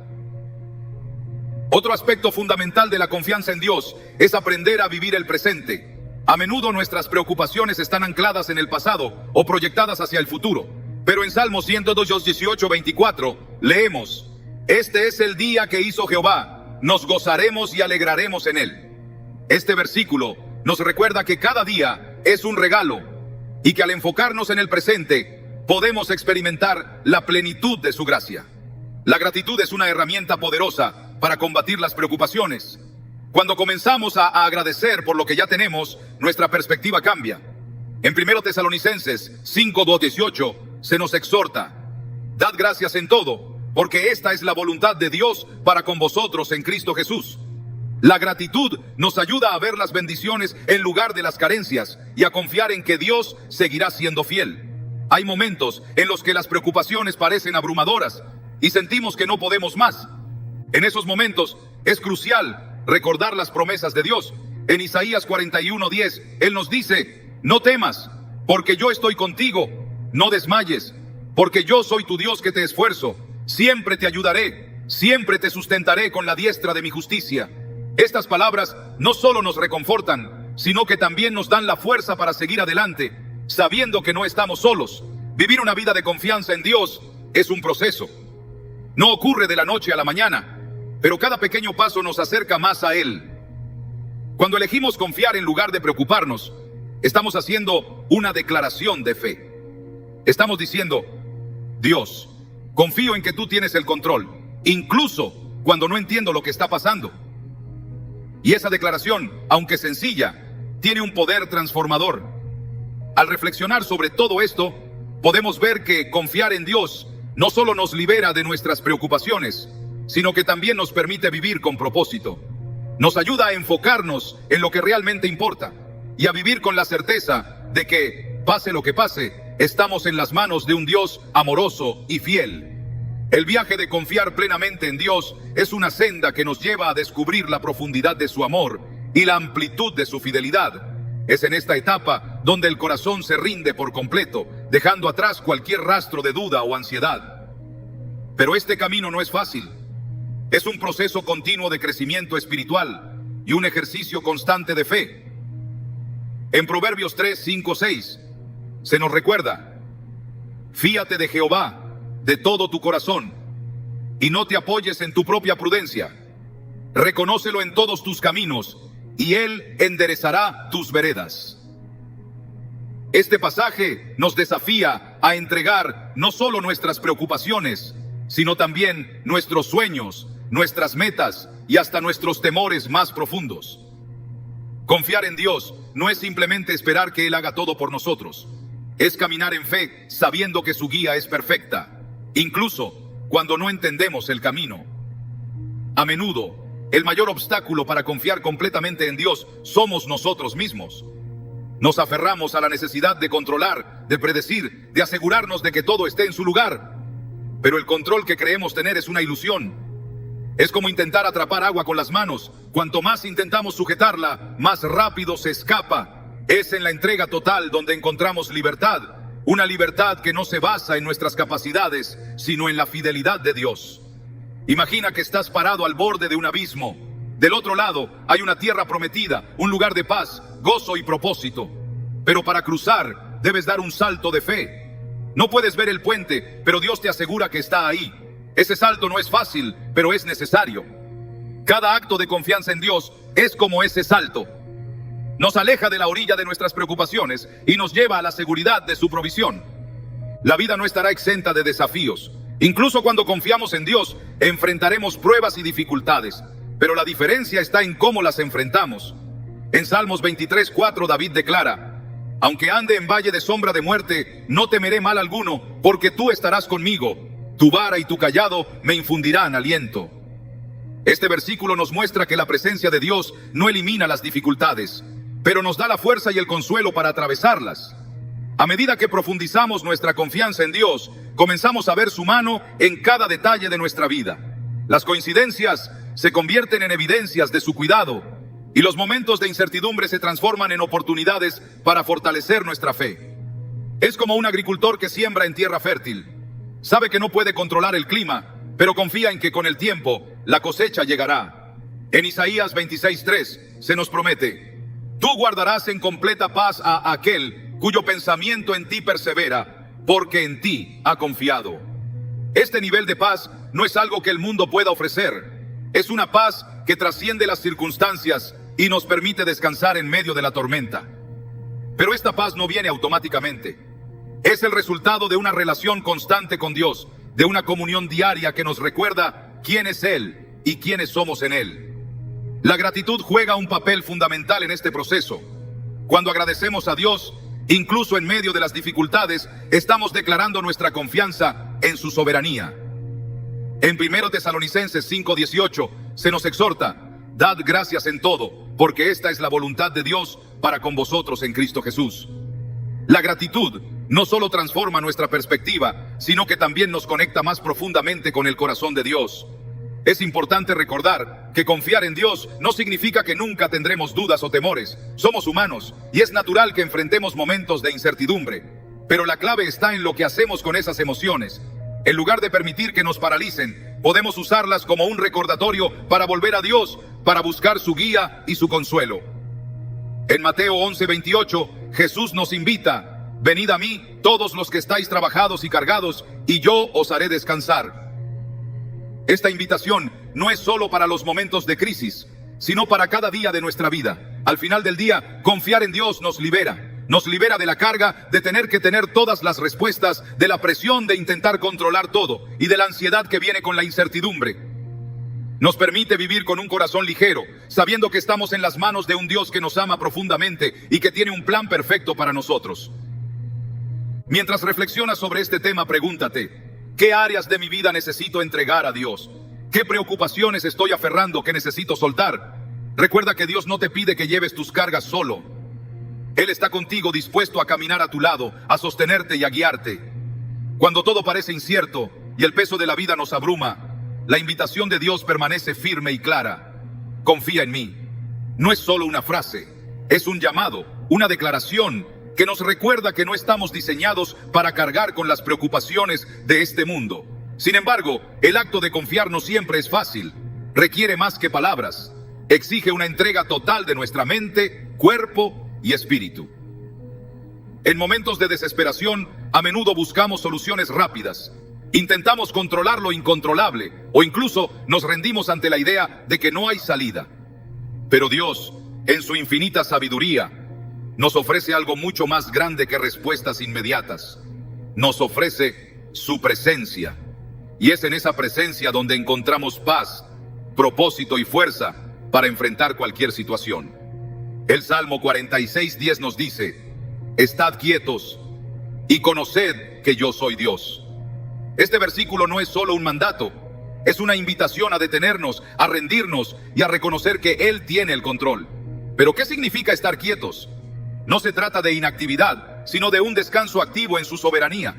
Otro aspecto fundamental de la confianza en Dios es aprender a vivir el presente. A menudo nuestras preocupaciones están ancladas en el pasado o proyectadas hacia el futuro. Pero en Salmos 118:24 leemos: este es el día que hizo Jehová, nos gozaremos y alegraremos en él. Este versículo nos recuerda que cada día es un regalo y que al enfocarnos en el presente podemos experimentar la plenitud de su gracia. La gratitud es una herramienta poderosa para combatir las preocupaciones. Cuando comenzamos a agradecer por lo que ya tenemos, nuestra perspectiva cambia. En 1 Tesalonicenses 5:18 se nos exhorta: dad gracias en todo, porque esta es la voluntad de Dios para con vosotros en Cristo Jesús. La gratitud nos ayuda a ver las bendiciones en lugar de las carencias y a confiar en que Dios seguirá siendo fiel. Hay momentos en los que las preocupaciones parecen abrumadoras y sentimos que no podemos más. En esos momentos es crucial recordar las promesas de Dios. En Isaías 41:10, Él nos dice: no temas, porque yo estoy contigo, no desmayes, porque yo soy tu Dios que te esfuerzo, siempre te ayudaré, siempre te sustentaré con la diestra de mi justicia. Estas palabras no solo nos reconfortan, sino que también nos dan la fuerza para seguir adelante, sabiendo que no estamos solos. Vivir una vida de confianza en Dios es un proceso. No ocurre de la noche a la mañana, pero cada pequeño paso nos acerca más a Él. Cuando elegimos confiar en lugar de preocuparnos, estamos haciendo una declaración de fe. Estamos diciendo: Dios, confío en que tú tienes el control, incluso cuando no entiendo lo que está pasando. Y esa declaración, aunque sencilla, tiene un poder transformador. Al reflexionar sobre todo esto, podemos ver que confiar en Dios no solo nos libera de nuestras preocupaciones, sino que también nos permite vivir con propósito. Nos ayuda a enfocarnos en lo que realmente importa y a vivir con la certeza de que, pase lo que pase, estamos en las manos de un Dios amoroso y fiel. El viaje de confiar plenamente en Dios es una senda que nos lleva a descubrir la profundidad de su amor y la amplitud de su fidelidad. Es en esta etapa donde el corazón se rinde por completo, dejando atrás cualquier rastro de duda o ansiedad. Pero este camino no es fácil. Es un proceso continuo de crecimiento espiritual y un ejercicio constante de fe. En Proverbios 3:5-6 se nos recuerda: fíate de Jehová de todo tu corazón y no te apoyes en tu propia prudencia. Reconócelo en todos tus caminos y Él enderezará tus veredas. Este pasaje nos desafía a entregar no solo nuestras preocupaciones, sino también nuestros sueños, nuestras metas y hasta nuestros temores más profundos. Confiar en Dios no es simplemente esperar que Él haga todo por nosotros. Es caminar en fe sabiendo que su guía es perfecta, incluso cuando no entendemos el camino. A menudo, el mayor obstáculo para confiar completamente en Dios somos nosotros mismos. Nos aferramos a la necesidad de controlar, de predecir, de asegurarnos de que todo esté en su lugar. Pero el control que creemos tener es una ilusión. Es como intentar atrapar agua con las manos. Cuanto más intentamos sujetarla, más rápido se escapa. Es en la entrega total donde encontramos libertad. Una libertad que no se basa en nuestras capacidades, sino en la fidelidad de Dios. Imagina que estás parado al borde de un abismo. Del otro lado hay una tierra prometida, un lugar de paz, gozo y propósito. Pero para cruzar, debes dar un salto de fe. No puedes ver el puente, pero Dios te asegura que está ahí. Ese salto no es fácil, pero es necesario. Cada acto de confianza en Dios es como ese salto. Nos aleja de la orilla de nuestras preocupaciones y nos lleva a la seguridad de su provisión. La vida no estará exenta de desafíos. Incluso cuando confiamos en Dios, enfrentaremos pruebas y dificultades, pero la diferencia está en cómo las enfrentamos. En Salmos 23:4 David declara: aunque ande en valle de sombra de muerte, no temeré mal alguno, porque tú estarás conmigo. Tu vara y tu cayado me infundirán aliento. Este versículo nos muestra que la presencia de Dios no elimina las dificultades, pero nos da la fuerza y el consuelo para atravesarlas. A medida que profundizamos nuestra confianza en Dios, comenzamos a ver su mano en cada detalle de nuestra vida. Las coincidencias se convierten en evidencias de su cuidado, y los momentos de incertidumbre se transforman en oportunidades para fortalecer nuestra fe. Es como un agricultor que siembra en tierra fértil. Sabe que no puede controlar el clima, pero confía en que con el tiempo la cosecha llegará. En Isaías 26:3 se nos promete: tú guardarás en completa paz a aquel cuyo pensamiento en ti persevera, porque en ti ha confiado. Este nivel de paz no es algo que el mundo pueda ofrecer. Es una paz que trasciende las circunstancias y nos permite descansar en medio de la tormenta. Pero esta paz no viene automáticamente. Es el resultado de una relación constante con Dios, de una comunión diaria que nos recuerda quién es Él y quiénes somos en Él. La gratitud juega un papel fundamental en este proceso. Cuando agradecemos a Dios, incluso en medio de las dificultades, estamos declarando nuestra confianza en su soberanía. En 1 Tesalonicenses 5:18 se nos exhorta: dad gracias en todo, porque esta es la voluntad de Dios para con vosotros en Cristo Jesús. La gratitud no solo transforma nuestra perspectiva, sino que también nos conecta más profundamente con el corazón de Dios. Es importante recordar que confiar en Dios no significa que nunca tendremos dudas o temores. Somos humanos y es natural que enfrentemos momentos de incertidumbre. Pero la clave está en lo que hacemos con esas emociones. En lugar de permitir que nos paralicen, podemos usarlas como un recordatorio para volver a Dios, para buscar su guía y su consuelo. En Mateo 11:28, Jesús nos invita: venid a mí, todos los que estáis trabajados y cargados, y yo os haré descansar. Esta invitación no es solo para los momentos de crisis, sino para cada día de nuestra vida. Al final del día, confiar en Dios nos libera. Nos libera de la carga de tener que tener todas las respuestas, de la presión de intentar controlar todo y de la ansiedad que viene con la incertidumbre. Nos permite vivir con un corazón ligero, sabiendo que estamos en las manos de un Dios que nos ama profundamente y que tiene un plan perfecto para nosotros. Mientras reflexionas sobre este tema, pregúntate: ¿qué áreas de mi vida necesito entregar a Dios? ¿Qué preocupaciones estoy aferrando que necesito soltar? Recuerda que Dios no te pide que lleves tus cargas solo. Él está contigo, dispuesto a caminar a tu lado, a sostenerte y a guiarte. Cuando todo parece incierto y el peso de la vida nos abruma, la invitación de Dios permanece firme y clara: confía en mí. No es solo una frase, es un llamado, una declaración que nos recuerda que no estamos diseñados para cargar con las preocupaciones de este mundo. Sin embargo, el acto de confiar no siempre es fácil. Requiere más que palabras. Exige una entrega total de nuestra mente, cuerpo y espíritu. En momentos de desesperación, a menudo buscamos soluciones rápidas. Intentamos controlar lo incontrolable o incluso nos rendimos ante la idea de que no hay salida. Pero Dios, en su infinita sabiduría, nos ofrece algo mucho más grande que respuestas inmediatas. Nos ofrece su presencia. Y es en esa presencia donde encontramos paz, propósito y fuerza para enfrentar cualquier situación. El Salmo 46:10 nos dice: estad quietos y conoced que yo soy Dios. Este versículo no es solo un mandato, es una invitación a detenernos, a rendirnos y a reconocer que Él tiene el control. ¿Pero qué significa estar quietos? No se trata de inactividad, sino de un descanso activo en su soberanía.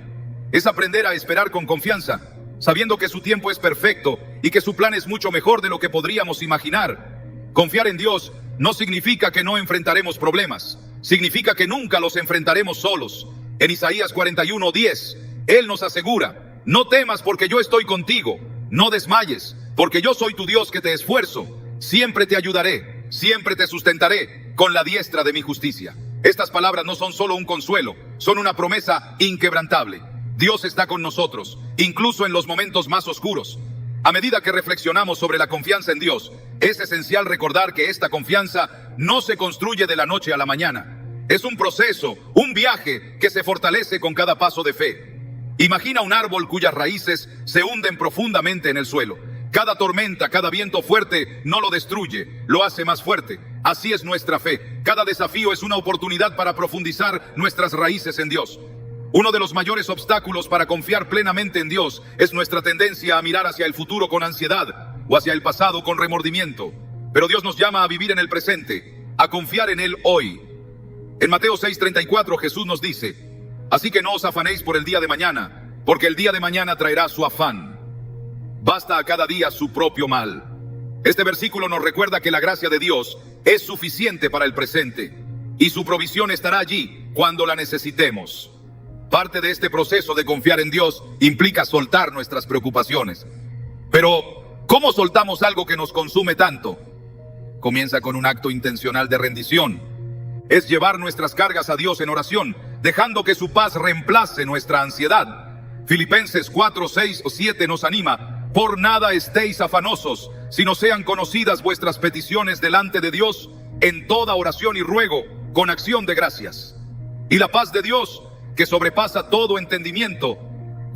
Es aprender a esperar con confianza, sabiendo que su tiempo es perfecto y que su plan es mucho mejor de lo que podríamos imaginar. Confiar en Dios no significa que no enfrentaremos problemas, significa que nunca los enfrentaremos solos. En Isaías 41:10, Él nos asegura: no temas porque yo estoy contigo, no desmayes, porque yo soy tu Dios que te esfuerzo, siempre te ayudaré, siempre te sustentaré con la diestra de mi justicia. Estas palabras no son solo un consuelo, son una promesa inquebrantable. Dios está con nosotros, incluso en los momentos más oscuros. A medida que reflexionamos sobre la confianza en Dios, es esencial recordar que esta confianza no se construye de la noche a la mañana. Es un proceso, un viaje que se fortalece con cada paso de fe. Imagina un árbol cuyas raíces se hunden profundamente en el suelo. Cada tormenta, cada viento fuerte no lo destruye, lo hace más fuerte. Así es nuestra fe. Cada desafío es una oportunidad para profundizar nuestras raíces en Dios. Uno de los mayores obstáculos para confiar plenamente en Dios es nuestra tendencia a mirar hacia el futuro con ansiedad o hacia el pasado con remordimiento. Pero Dios nos llama a vivir en el presente, a confiar en Él hoy. En Mateo 6:34 Jesús nos dice: así que no os afanéis por el día de mañana, porque el día de mañana traerá su afán. Basta a cada día su propio mal. Este versículo nos recuerda que la gracia de Dios es suficiente para el presente y su provisión estará allí cuando la necesitemos. Parte de este proceso de confiar en Dios implica soltar nuestras preocupaciones. Pero, ¿cómo soltamos algo que nos consume tanto? Comienza con un acto intencional de rendición. Es llevar nuestras cargas a Dios en oración, dejando que su paz reemplace nuestra ansiedad. Filipenses 4:6-7 nos anima: por nada estéis afanosos, sino sean conocidas vuestras peticiones delante de Dios en toda oración y ruego, con acción de gracias. Y la paz de Dios, que sobrepasa todo entendimiento,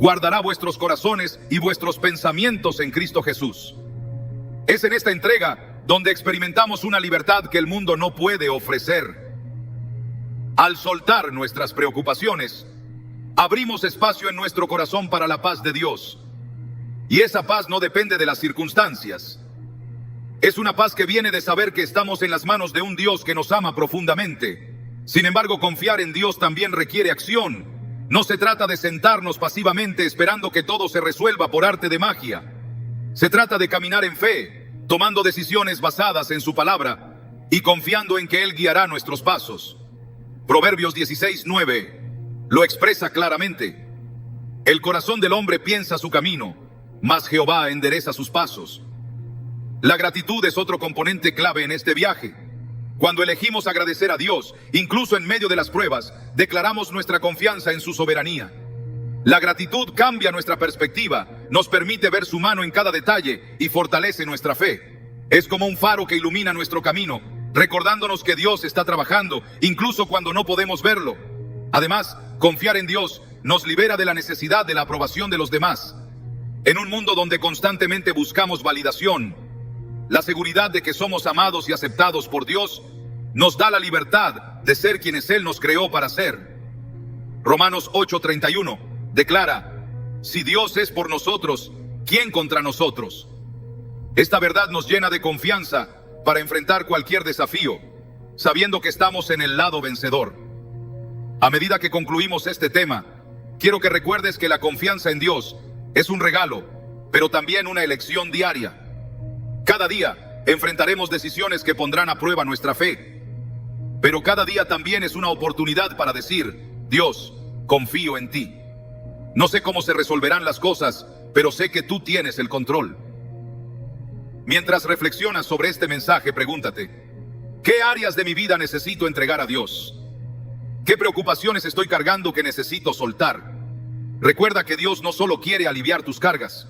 guardará vuestros corazones y vuestros pensamientos en Cristo Jesús. Es en esta entrega donde experimentamos una libertad que el mundo no puede ofrecer. Al soltar nuestras preocupaciones, abrimos espacio en nuestro corazón para la paz de Dios. Y esa paz no depende de las circunstancias. Es una paz que viene de saber que estamos en las manos de un Dios que nos ama profundamente. Sin embargo, confiar en Dios también requiere acción. No se trata de sentarnos pasivamente esperando que todo se resuelva por arte de magia. Se trata de caminar en fe, tomando decisiones basadas en su palabra y confiando en que Él guiará nuestros pasos. Proverbios 16:9 lo expresa claramente. El corazón del hombre piensa su camino, mas Jehová endereza sus pasos. La gratitud es otro componente clave en este viaje. Cuando elegimos agradecer a Dios, incluso en medio de las pruebas, declaramos nuestra confianza en su soberanía. La gratitud cambia nuestra perspectiva, nos permite ver su mano en cada detalle y fortalece nuestra fe. Es como un faro que ilumina nuestro camino, recordándonos que Dios está trabajando, incluso cuando no podemos verlo. Además, confiar en Dios nos libera de la necesidad de la aprobación de los demás. En un mundo donde constantemente buscamos validación, la seguridad de que somos amados y aceptados por Dios nos da la libertad de ser quienes Él nos creó para ser. Romanos 8:31 declara: si Dios es por nosotros, ¿quién contra nosotros? Esta verdad nos llena de confianza para enfrentar cualquier desafío, sabiendo que estamos en el lado vencedor. A medida que concluimos este tema, quiero que recuerdes que la confianza en Dios es un regalo, pero también una elección diaria. Cada día enfrentaremos decisiones que pondrán a prueba nuestra fe, pero cada día también es una oportunidad para decir: Dios, confío en ti. No sé cómo se resolverán las cosas, pero sé que tú tienes el control. Mientras reflexionas sobre este mensaje, pregúntate: ¿qué áreas de mi vida necesito entregar a Dios? ¿Qué preocupaciones estoy cargando que necesito soltar? Recuerda que Dios no solo quiere aliviar tus cargas,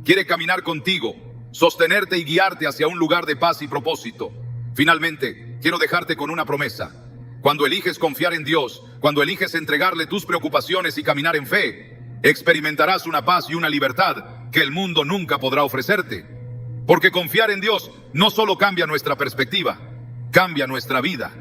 quiere caminar contigo, sostenerte y guiarte hacia un lugar de paz y propósito. Finalmente, quiero dejarte con una promesa. Cuando eliges confiar en Dios, cuando eliges entregarle tus preocupaciones y caminar en fe, experimentarás una paz y una libertad que el mundo nunca podrá ofrecerte. Porque confiar en Dios no solo cambia nuestra perspectiva, cambia nuestra vida.